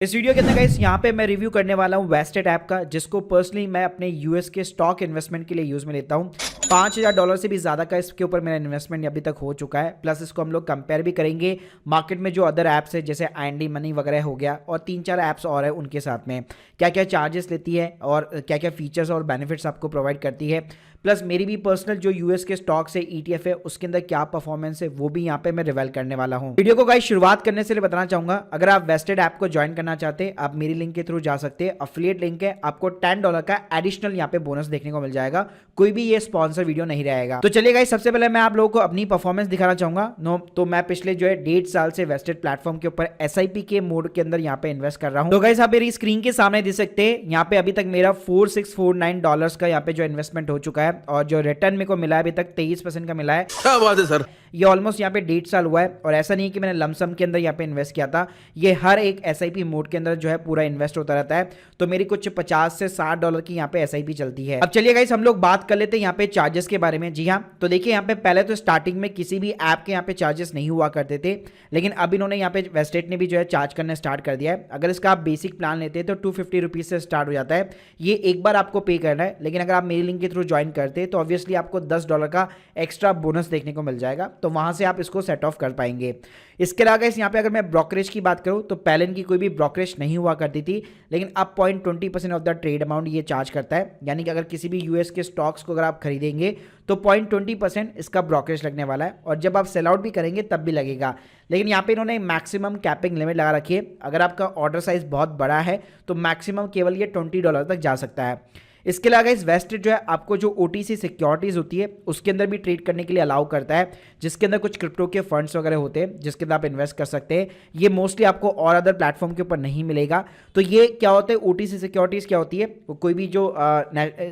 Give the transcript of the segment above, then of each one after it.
इस वीडियो के अंदर गाइस यहाँ पे मैं रिव्यू करने वाला हूँ वेस्टेड ऐप का, जिसको पर्सनली मैं अपने यूएस के स्टॉक इन्वेस्टमेंट के लिए यूज़ में लेता हूँ। $5000 से भी ज़्यादा का इसके ऊपर मेरा इन्वेस्टमेंट अभी तक हो चुका है। प्लस इसको हम लोग कंपेयर भी करेंगे मार्केट में जो अदर ऐप्स है, जैसे IND मनी वगैरह हो गया और 3-4 ऐप्स और है, उनके साथ में क्या क्या चार्जेस लेती है और क्या क्या फीचर्स और बेनिफिट्स आपको प्रोवाइड करती है। प्लस मेरी भी पर्सनल जो यूएस के स्टॉक्स है, ETF है, उसके अंदर क्या परफॉर्मेंस है वो भी यहाँ पे मैं रिवील करने वाला हूँ। वीडियो को गाइस शुरुआत करने से बताना चाहूंगा, अगर आप वेस्टेड ऐप को ज्वाइन करना चाहते हैं आप मेरी लिंक के थ्रू जा सकते हैं। अफिलिएट लिंक है, आपको $10 का एडिशनल यहाँ पे बोनस देखने को मिल जाएगा। कोई भी ये स्पॉन्सर वीडियो नहीं रहेगा। तो चलिए गाइस, सबसे पहले मैं आप लोगों को अपनी परफॉर्मेंस दिखाना चाहूंगा। तो मैं पिछले जो है 1.5 साल से वेस्टेड प्लेटफॉर्म के ऊपर SIP के मोड के अंदर यहाँ पे इन्वेस्ट कर रहा हूँ। तो गाइस आप मेरी स्क्रीन के सामने देख सकते हैं, यहाँ पे अभी तक मेरा $4649 का यहाँ पे जो इन्वेस्टमेंट हो चुका है और जो रिटर्न मेरे को मिला है अभी तक 23% का मिला है। क्या बात है सर। ये ऑलमोस्ट यहाँ पे 1.5 साल हुआ है और ऐसा नहीं है कि मैंने लमसम के अंदर यहाँ पे इन्वेस्ट किया था। ये हर एक SIP मोड के अंदर जो है पूरा इन्वेस्ट होता रहता है। तो मेरी कुछ $50 से $60 की यहाँ पे SIP चलती है। अब चलिए गाइस, हम लोग बात कर लेते हैं यहाँ पे चार्जेस के बारे में। जी हाँ, तो देखिए यहाँ पे पहले तो स्टार्टिंग में किसी भी ऐप के यहाँ पे चार्जेस नहीं हुआ करते थे, लेकिन अब इन्होंने यहाँ पे वेस्टेड ने भी जो है चार्ज करना स्टार्ट कर दिया है। अगर इसका आप बेसिक प्लान लेते हैं तो ₹250 से स्टार्ट हो जाता है। ये एक बार आपको पे करना है, लेकिन अगर आप मेरी लिंक के थ्रू ज्वाइन करते हैं तो ऑब्वियसली आपको $10 का एक्स्ट्रा बोनस देखने को मिल जाएगा। तो वहां से आप इसको सेट ऑफ कर पाएंगे। इसके अलावा इस यहाँ पे अगर मैं ब्रोकरेज की बात करूं तो पहले इनकी कोई भी ब्रोकरेज नहीं हुआ करती थी, लेकिन अब 0.20% ऑफ द ट्रेड अमाउंट ये चार्ज करता है। यानी कि अगर किसी भी यूएस के स्टॉक्स को अगर आप खरीदेंगे तो 0.20% इसका ब्रोकरेज लगने वाला है, और जब आप सेल आउट भी करेंगे तब भी लगेगा। लेकिन यहाँ पे इन्होंने मैक्सिमम कैपिंग लिमिट लगा रखी है। अगर आपका ऑर्डर साइज बहुत बड़ा है तो मैक्सिमम केवल ये $20 तक जा सकता है। इसके अलावा इस वेस्टेड जो है आपको जो OTC सिक्योरिटीज होती है उसके अंदर भी ट्रेड करने के लिए अलाउ करता है, जिसके अंदर कुछ क्रिप्टो के फंड्स वगैरह होते हैं जिसके अंदर आप इन्वेस्ट कर सकते हैं। ये मोस्टली आपको और अदर प्लेटफॉर्म के ऊपर नहीं मिलेगा। तो ये क्या होता है, OTC सिक्योरिटीज क्या होती है, कोई भी जो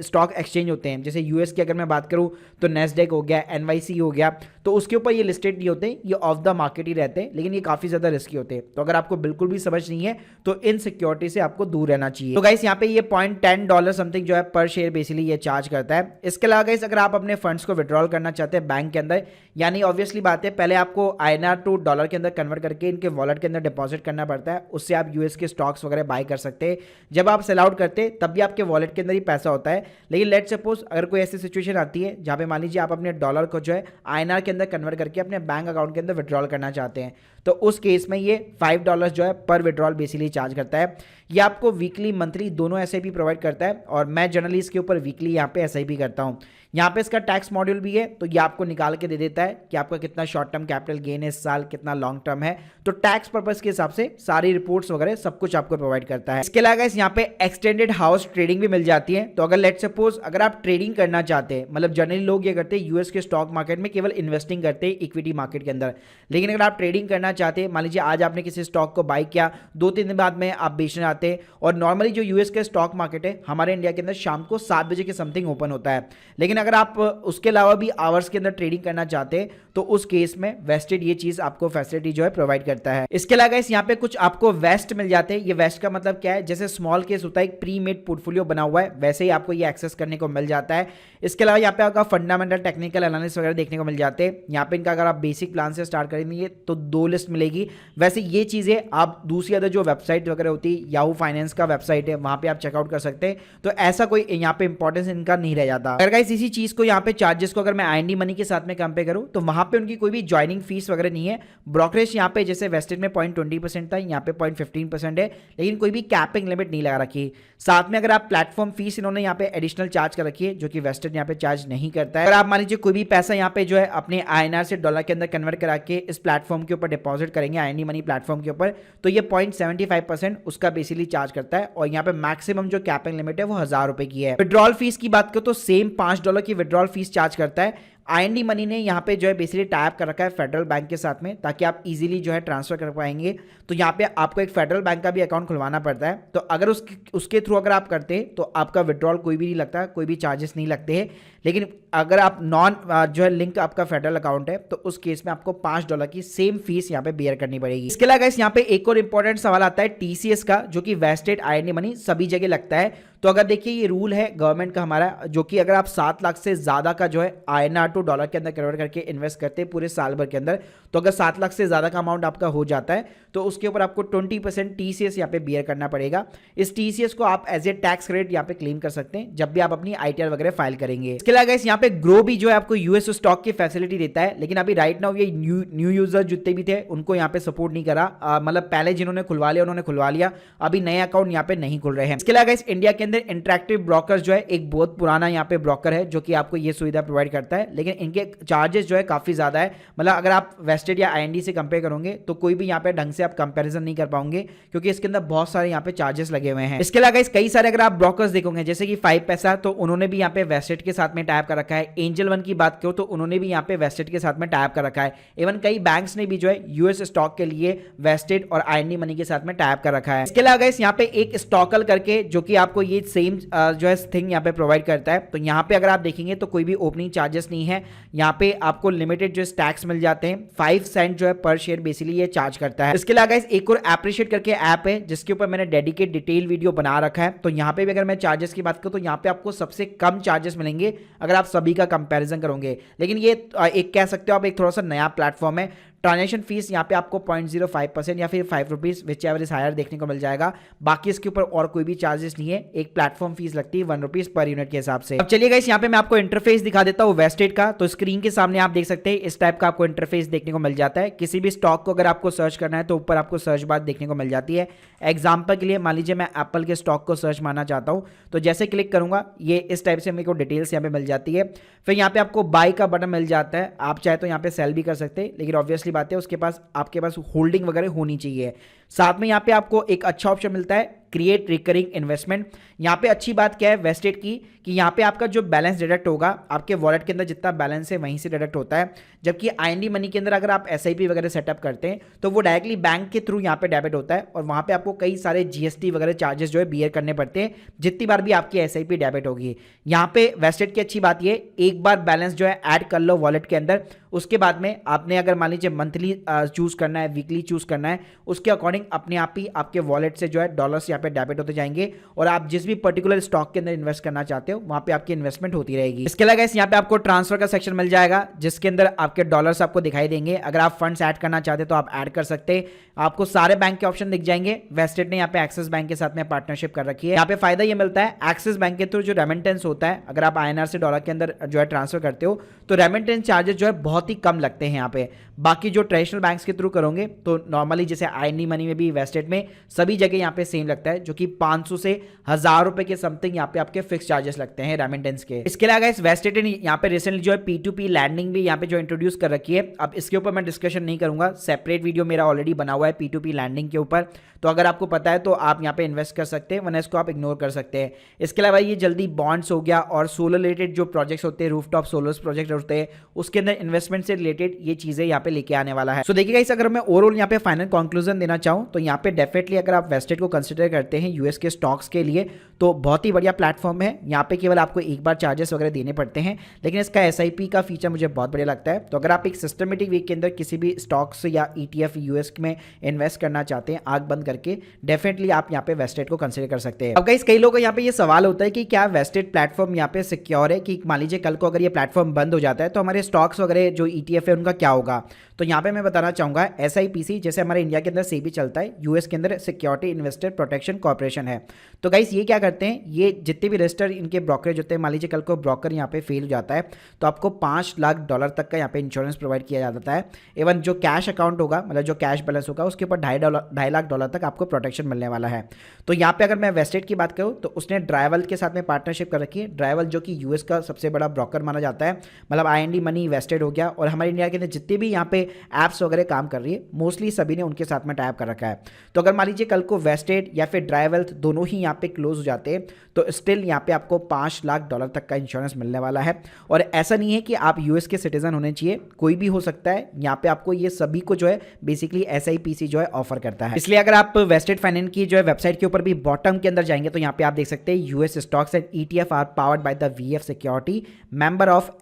स्टॉक एक्सचेंज होते हैं, जैसे यूएस की अगर मैं बात करूँ तो NASDAQ हो गया, NYC हो गया, तो उसके ऊपर ये लिस्टेड नहीं होते, ये ऑफ द मार्केट ही रहते हैं, लेकिन ये काफ़ी ज़्यादा रिस्की होते हैं। तो अगर आपको बिल्कुल भी समझ नहीं है तो इन सिक्योरिटी से आपको दूर रहना चाहिए। तो गाइस यहाँ पे ये $0.10 समथिंग जो है पर शेयर बेसिकली ये चार्ज करता है। इसके अलावा गाइस अगर आप अपने फंड्स को विड्रॉल करना चाहते हैं बैंक के अंदर, यानी ऑब्वियसली बात है पहले आपको INR टू डॉलर के अंदर कन्वर्ट करके इनके वॉलेट के अंदर डिपॉजिट करना पड़ता है, उससे आप यूएस के स्टॉक्स वगैरह बाय कर सकते हैं। जब आप सेल आउट करते हैं तब भी आपके वॉलेट के अंदर ही पैसा होता है। लेकिन लेट्स सपोज अगर कोई ऐसी सिचुएशन आती है जहाँ पे मान लीजिए आप अपने डॉलर को जो है INR के अंदर कन्वर्ट करके अपने बैंक अकाउंट के अंदर विड्रॉल करना चाहते हैं, तो उस केस में ये $5 जो है पर विड्रॉल बेसिकली चार्ज करता है। ये आपको वीकली मंथली दोनों SIP प्रोवाइड करता है, और मैं जनरली इसके ऊपर वीकली यहाँ पे SIP करता हूँ। यहाँ पे इसका टैक्स मॉड्यूल भी है, तो ये आपको निकाल के दे देता है कि आपका कितना शॉर्ट टर्म कैपिटल गेन है इस साल, कितना लॉन्ग टर्म है। तो टैक्स पर्पस के हिसाब से सारी रिपोर्ट्स वगैरह सब कुछ आपको प्रोवाइड करता है। इसके अलावा यहाँ पे एक्सटेंडेड हाउस ट्रेडिंग भी मिल जाती है। तो अगर लेट्स सपोज अगर आप ट्रेडिंग करना चाहते हैं, मतलब जनरली लोग ये करते हैं यूएस के स्टॉक मार्केट में केवल इन्वेस्टिंग करते हैं इक्विटी मार्केट के अंदर, लेकिन अगर आप ट्रेडिंग करना चाहते हैं, मान लीजिए आज आपने किसी स्टॉक को बाय किया, 2-3 दिन बाद में आप बेचना चाहते हैं, और नॉर्मली जो यूएस के स्टॉक मार्केट है हमारे इंडिया के अंदर शाम को 7 बजे के समथिंग ओपन होता है, लेकिन अगर आप उसके अलावा भी आवर्स के अंदर ट्रेडिंग करना चाहते हैं तो उस केस में वेस्टेड ये चीज आपको फैसिलिटी जो है प्रोवाइड करता है। इसके अलावा इस यहाँ पे कुछ आपको वेस्ट मिल जाते हैं। ये वेस्ट का मतलब क्या है, जैसे स्मॉल केस होता है एक प्री मेड पोर्टफोलियो बना हुआ है, वैसे ही आपको ये एक्सेस करने को मिल जाता है। इसके अलावा यहाँ पे आपका फंडामेंटल टेक्निकल एनालिसिस वगैरह देखने को मिल जाते हैं। यहाँ पे इनका अगर आप बेसिक प्लान से स्टार्ट करेंगे तो 2 लिस्ट मिलेगी। वैसे ये चीजें आप दूसरी अदर जो वेबसाइट वगैरह होती है, याहू फाइनेंस का वेबसाइट है, वहां पे आप चेकआउट कर सकते हैं। तो ऐसा कोई यहाँ पे इंपॉर्टेंस इनका नहीं रह जाता। अगर गाइस इसी चीज को यहाँ पे चार्जेस को अगर मैं IND मनी के साथ में कंपेयर करूं तो वहां पे उनकी कोई भी ज्वाइनिंग फीस वगैरह नहीं है। ब्रोकरेज यहाँ पे जैसे वेस्टेड में 0.20% था, यहाँ पे 0.15% है, लेकिन कोई भी कैपिंग लिमिट नहीं लगा रखी। साथ में अगर आप प्लेटफॉर्म फीस इन्होंने यहाँ पे एडिशनल चार्ज कर रखी है, जो कि वेस्टेड यहाँ पे चार्ज नहीं करता है। अगर आप मान लीजिए कोई भी पैसा यहाँ पे जो है अपने INR से डॉलर के अंदर कन्वर्ट करा के इस प्लेटफॉर्म के ऊपर डिपॉजिट करेंगे IND मनी प्लेटफॉर्म के ऊपर, तो ये 0.75% उसका बेसिकली चार्ज करता है, और यहाँ पे मैक्सिमम जो कैपिंग लिमिट है वो ₹1000 की है। विड्रॉल फीस की बात करो तो सेम $5 की विड्रॉल फीस चार्ज करता है। IND मनी ने यहाँ पे जो है बेसिकली टाइप कर रखा है फेडरल बैंक के साथ में, ताकि आप इजीली जो है ट्रांसफर कर पाएंगे। तो यहाँ पे आपको एक फेडरल बैंक का भी अकाउंट खुलवाना पड़ता है। तो अगर उसके थ्रू अगर आप करते हैं तो आपका विड्रॉल कोई भी नहीं लगता, कोई भी चार्जेस नहीं लगते हैं। लेकिन अगर आप नॉन जो है लिंक आपका फेडरल अकाउंट है तो उस केस में आपको $5 की सेम फीस यहाँ पे बेयर करनी पड़ेगी। इसके अलावा यहाँ पे एक और इंपॉर्टेंट सवाल आता है TCS का, जो कि वेस्टेड IND मनी सभी जगह लगता है। तो अगर देखिए ये रूल है गवर्नमेंट का हमारा, जो कि अगर आप 7 लाख से ज़्यादा का जो है INR टू डॉलर के अंदर कन्वर्ट करके इन्वेस्ट करते हैं पूरे साल भर के अंदर, तो अगर 7 लाख से ज़्यादा का अमाउंट आपका हो जाता है तो उसके ऊपर आपको 20% TCS यहाँ पे बियर करना पड़ेगा। इस TCS को आप एज ए टैक्स क्रेडिट यहाँ पे क्लेम कर सकते हैं जब भी आप अपनी ITR वगैरह फाइल करेंगे। इसके अलावा गाइस यहाँ पे ग्रो भी जो है आपको US स्टॉक की फैसिलिटी देता है, लेकिन अभी राइट नाउ ये न्यू यूजर जितने भी थे उनको यहाँ पे सपोर्ट नहीं करा, मतलब पहले जिन्होंने खुलवा लिया उन्होंने खुलवा लिया, अभी नए अकाउंट यहाँ पे नहीं खुल रहे हैं। इसके अलावा गाइस इंडिया के अंदर इंटरेक्टिव ब्रोकर जो है एक बहुत पुराना यहाँ पे ब्रोकर है जो कि आपको ये सुविधा प्रोवाइड करता है, लेकिन इनके चार्जेस जो है काफी ज्यादा है। मतलब अगर आप वेस्टेड या IND से कंपेयर करोगे तो कोई भी यहाँ पे ढंग से आप कंपैरिजन नहीं कर पाओगे, क्योंकि इसके अंदर बहुत सारे यहाँ पे चार्जेस लगे हुए हैं। इसके अलावा गाइस कई सारे अगर आप ब्रोकर्स देखोगे जैसे कि 5 पैसा, तो उन्होंने भी यहाँ पे वेस्टेड के साथ में टाइप कर रखा है। एंजल वन की बात करो तो उन्होंने भी यहाँ पे वेस्टेड के साथ में टाइप कर रखा है। इवन कई बैंक्स ने भी जो है US स्टॉक के लिए वेस्टेड और IND मनी के साथ में टाइप कर रखा है। इसके अलावा गाइस यहाँ पे एक स्टॉकल करके जो कि आपको ये सेम जो है थिंग यहाँ पे प्रोवाइड करता है। तो यहाँ पे अगर आप देखेंगे तो कोई भी ओपनिंग चार्जेस नहीं है, यहाँ पे आपको लिमिटेड जो स्टैक्स मिल जाते हैं। 5 सेंट जो है पर शेयर बेसिकली ये चार्ज करता है। इसके अलावा गाइस एक और एप्रिशिएट करके ऐप है जिसके ऊपर मैंने डेडिकेट डिटेल वीडियो बना रखा है। तो यहाँ पे भी अगर मैं चार्जेस की बात करूँ तो यहाँ पे आपको सबसे कम चार्जेस मिलेंगे अगर आप सभी का कंपैरिजन करोगे, लेकिन ये एक कह सकते हो आप एक थोड़ा सा नया प्लेटफॉर्म है। ट्रांजैक्शन फीस यहाँ पे आपको 0.05% या फिर 5 rupees whichever is higher देखने को मिल जाएगा। बाकी इसके ऊपर और कोई भी चार्जेस नहीं है। एक प्लेटफॉर्म फीस लगती है 1 रुपीज़ पर यूनिट के हिसाब से। अब चलिए गाइस यहाँ पे मैं आपको इंटरफेस दिखा देता हूँ वेस्टेड का। तो स्क्रीन के सामने आप देख सकते हैं इस टाइप का आपको इंटरफेस देखने को मिल जाता है। किसी भी स्टॉक को अगर आपको सर्च करना है तो ऊपर आपको सर्च बार देखने को मिल जाती है। एग्जाम्पल के लिए मान लीजिए मैं एप्पल के स्टॉक को सर्च मारना चाहता हूँ, तो जैसे क्लिक करूंगा ये इस टाइप से मेरे को डिटेल्स यहाँ पे मिल जाती है। फिर यहाँ पे आपको बाय का बटन मिल जाता है, आप चाहे तो यहाँ पे सेल भी कर सकते हैं, लेकिन ऑब्वियसली बात है उसके पास आपके पास होल्डिंग वगैरह होनी चाहिए। साथ में यहाँ पे आपको एक अच्छा ऑप्शन मिलता है क्रिएट रिकरिंग इन्वेस्टमेंट। यहाँ पे अच्छी बात क्या है वेस्टेड की कि यहाँ पे आपका जो बैलेंस डिडक्ट होगा आपके वॉलेट के अंदर जितना बैलेंस है वहीं से डिडक्ट होता है, जबकि IND मनी के अंदर अगर आप SIP वगैरह सेटअप करते हैं तो वो डायरेक्टली बैंक के थ्रू यहाँ पे डेबिट होता है और वहाँ पे आपको कई सारे GST वगैरह चार्जेस जो है बियर करने पड़ते हैं जितनी बार भी आपकी SIP डेबिट होगी। यहाँ पे वेस्टेड की अच्छी बात ये एक बार बैलेंस जो है ऐड कर लो वॉलेट के अंदर, उसके बाद में आपने अगर मान लीजिए मंथली चूज करना है, वीकली चूज करना है, उसके अकॉर्डिंग अपने आप ही आपके वॉलेट से जो है डॉलर्स यहाँ पे डेबिट होते जाएंगे और आप जिस भी पर्टिकुलर स्टॉक के अंदर इन्वेस्ट करना चाहते हो वहां पे आपकी इन्वेस्टमेंट होती रहेगी। इसके अलावा यहाँ पे आपको ट्रांसफर का सेक्शन मिल जाएगा जिसके अंदर आपके डॉलर्स आपको दिखाई देंगे। अगर आप फंड्स ऐड करना चाहते हैं तो आप ऐड कर सकते हैं। आपको सारे बैंक के ऑप्शन दिख जाएंगे। वेस्टेड ने यहाँ पे एक्सिस बैंक के साथ में पार्टनरशिप कर रखी है। यहाँ पे फायदा ये मिलता है एक्सिस बैंक के थ्रू जो रेमिटेंस होता है, अगर आप INR से डॉलर के अंदर जो है ट्रांसफर करते हो तो रेमिटेंस चार्जेस जो है बहुत ही कम लगते हैं यहाँ पे। बाकी जो ट्रेडिशनल बैंक्स के थ्रू करोगे तो नॉर्मली जैसे IND मनी में भी वेस्टेड में सभी जगह यहाँ पे सेम लगता है, जो कि 500 से 1000 रुपए के समथिंग यहाँ पे आपके फिक्स चार्जेस लगते हैं रेमिटेंस के। इसके अलावा इस वेस्टेड ने यहाँ पे रिसेंटली जो है P2P लैंडिंग भी यहाँ पे जो इंट्रोड्यूस कर रखी है। अब इसके ऊपर मैं डिस्कशन नहीं करूंगा, सेपरेट वीडियो मेरा ऑलरेडी बना हुआ है P2P लैंडिंग के ऊपर, तो अगर आपको पता है तो आप यहाँ पे इन्वेस्ट कर सकते हैं, वरना इसको आप इग्नोर कर सकते हैं। इसके अलावा ये जल्दी बॉन्ड्स हो गया और सोलर रिलेटेड जो प्रोजेक्ट्स होते हैं, रूफटॉप सोलर प्रोजेक्ट होते हैं, उसके अंदर इन्वेस्टमेंट से रिलेटेड ये चीजें यहाँ पे लेके आने वाला है। सो देखिए गाइस, अगर मैं ओवरऑल यहाँ पे फाइनल कंक्लूजन देना चाहूँ तो यहाँ पे डेफिनेटली अगर आप वेस्टेड को कंसिडर करते हैं यूएस के स्टॉक्स के लिए तो बहुत ही बढ़िया प्लेटफॉर्म है। यहाँ पे केवल आपको एक बार चार्जेस वगैरह देने पड़ते हैं, लेकिन इसका SIP का फीचर मुझे बहुत बढ़िया लगता है। तो अगर आप एक सिस्टमेटिक वे के अंदर किसी भी स्टॉक्स या ETF यूएस में इन्वेस्ट करना चाहते हैं आंख बंद करके, डेफिनेटली आप यहाँ पे वेस्टेड को कंसिडर कर सकते हैं। अब गाइस कई लोगों को यहाँ पे ये सवाल होता है कि क्या वेस्टेड प्लेटफॉर्म यहाँ पे सिक्योर है, कि मान लीजिए कल को अगर ये प्लेटफॉर्म बंद हो जाता है तो हमारे स्टॉक्स वगैरह जो ETF है उनका क्या होगा। तो यहाँ पे मैं बताना चाहूंगा SIPC जैसे हमारे इंडिया के अंदर SEBI चलता है, यूएस के अंदर सिक्योरिटी इन्वेस्टर प्रोटेक्शन कॉर्पोरेशन है। तो गाइस ये क्या करते हैं, ये जितने भी रजिस्टर इनके ब्रोकरेज होते हैं, मान लीजिए कल को ब्रोकर यहाँ पे फेल हो जाता है तो आपको $5 लाख तक का यहाँ पे इंश्योरेंस प्रोवाइड किया जाता है। इवन जो कैश अकाउंट होगा, मतलब जो कैश बैलेंस होगा, उसके ऊपर $2.5 लाख तक आपको प्रोटेक्शन मिलने वाला है। तो यहाँ पे अगर मैं वेस्टेड की बात करूँ तो उसने ड्राइवल के साथ में पार्टनरशिप कर रखी है। ड्राइवल जो कि यूएस का सबसे बड़ा ब्रोकर माना जाता है, मतलब IND मनी वेस्टेड हो गया, और हमारे इंडिया के अंदर जितने भी यहाँ पे ऐप्स वगैरह काम कर रही है मोस्टली सभी ने उनके साथ में टाइप कर रखा है। तो अगर मान लीजिए कल को वेस्टेड या फिर ड्राइवल दोनों ही यहाँ पे क्लोज हो जाते हैं तो स्टिल यहाँ पे आपको $5 लाख तक का इंश्योरेंस मिलने वाला है। और ऐसा नहीं है कि आप यूएस के सिटीजन होने चाहिए, कोई भी हो सकता है। यहाँ पे आपको ये सभी को जो है बेसिकली SIPC जो है ऑफर करता है। इसलिए अगर आप वेस्टेड फाइनेंस की जो है वेबसाइट के ऊपर भी बॉटम के अंदर जाएंगे तो यहाँ पे आप देख सकते हैं US stocks and ETF are powered by the VF security, member of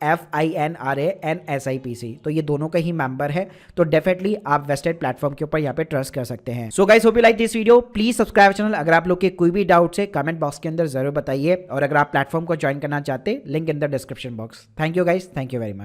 INRANSIPC, तो ये दोनों का ही मेंबर है, तो डेफिनेटली आप वेस्टेड प्लेटफॉर्म के ऊपर यहाँ पे ट्रस्ट कर सकते हैं। So guys hope you like this video, please subscribe channel. अगर आप लोग के कोई भी डाउट है कमेंट बॉक्स के अंदर जरूर बताइए, और अगर आप प्लेटफॉर्म को ज्वाइन करना चाहते, link in the description box. Thank you guys, thank you very much.